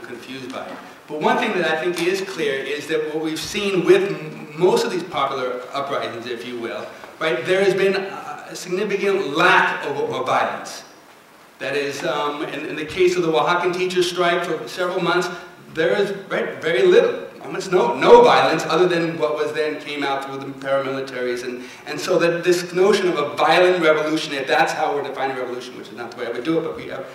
confused by it. But one thing that I think is clear is that what we've seen with most of these popular uprisings, if you will, right, there has been a significant lack of violence. That is, in the case of the Oaxacan teachers' strike for several months, there is very little, almost no violence other than what was then came out through the paramilitaries. And so that this notion of a violent revolution, if that's how we're defining revolution, which is not the way I would do it, but we have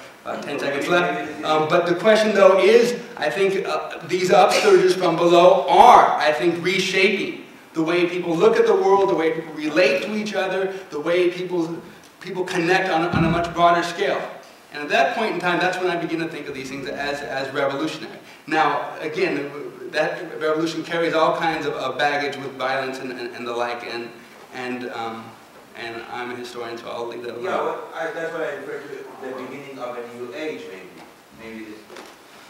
10 seconds left. But the question, though, is, I think these upsurges from below are, I think, reshaping the way people look at the world, the way people relate to each other, the way people connect on a much broader scale. And at that point in time, that's when I begin to think of these things as revolutionary. Now, again, that revolution carries all kinds of baggage with violence and the like, and I'm a historian, so I'll leave that alone. Yeah, well, that's what I refer to the beginning of a new age, maybe this.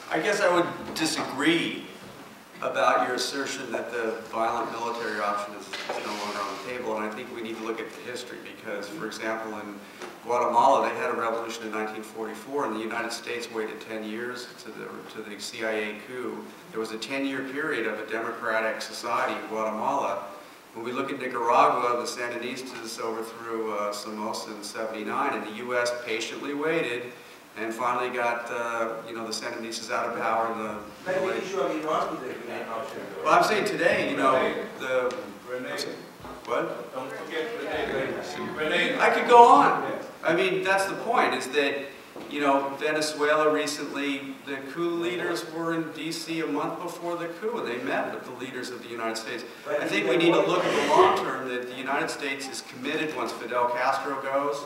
I guess I would disagree about your assertion that the violent military option is no longer on the table, and I think we need to look at the history because, for example, in Guatemala, they had a revolution in 1944, and the United States waited 10 years to the CIA coup. There was a 10-year period of a democratic society in Guatemala. When we look at Nicaragua, the Sandinistas overthrew Somoza in '79, and the U.S. patiently waited and finally got the Sandinistas out of power. But the issue of Iraq is the main option. Well, I'm saying today, what? Don't forget Renee. I could go on. I mean, that's the point, is that, Venezuela recently, the coup leaders were in D.C. a month before the coup, and they met with the leaders of the United States. I think we need to look at the long term, that the United States is committed once Fidel Castro goes.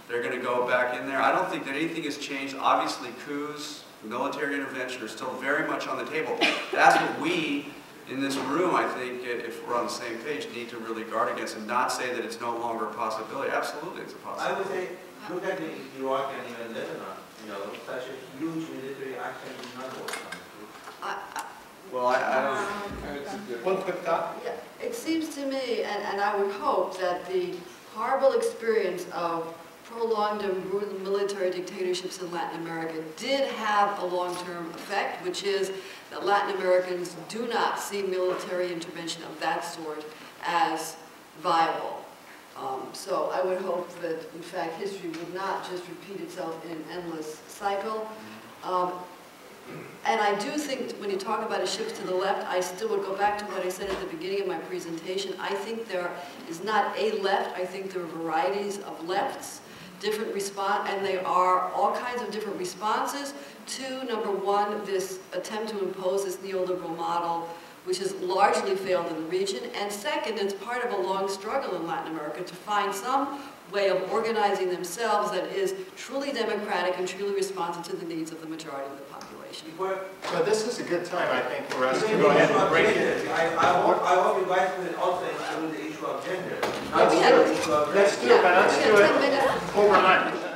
They're going to go back in there. I don't think that anything has changed. Obviously, coups, military intervention are still very much on the table. That's what we, in this room, I think, if we're on the same page, need to really guard against and not say that it's no longer a possibility. Absolutely, it's a possibility. I would say, look at Iraq and even Lebanon. Such a huge military action is not working. Well, I don't... One quick thought. Yeah, it seems to me, and I would hope, that the horrible experience of prolonged and brutal military dictatorships in Latin America did have a long-term effect, which is that Latin Americans do not see military intervention of that sort as viable. So I would hope that, in fact, history would not just repeat itself in an endless cycle. And I do think when you talk about a shift to the left, I still would go back to what I said at the beginning of my presentation. I think there is not a left. I think there are varieties of lefts, different response, and they are all kinds of different responses to, number one, this attempt to impose this neoliberal model, which has largely failed in the region, and second, it's part of a long struggle in Latin America to find some way of organizing themselves that is truly democratic and truly responsive to the needs of the majority of the population. But this is a good time, I think, for us to go ahead and break it. I hope you guys will also include the issue of gender. Let's do it overnight.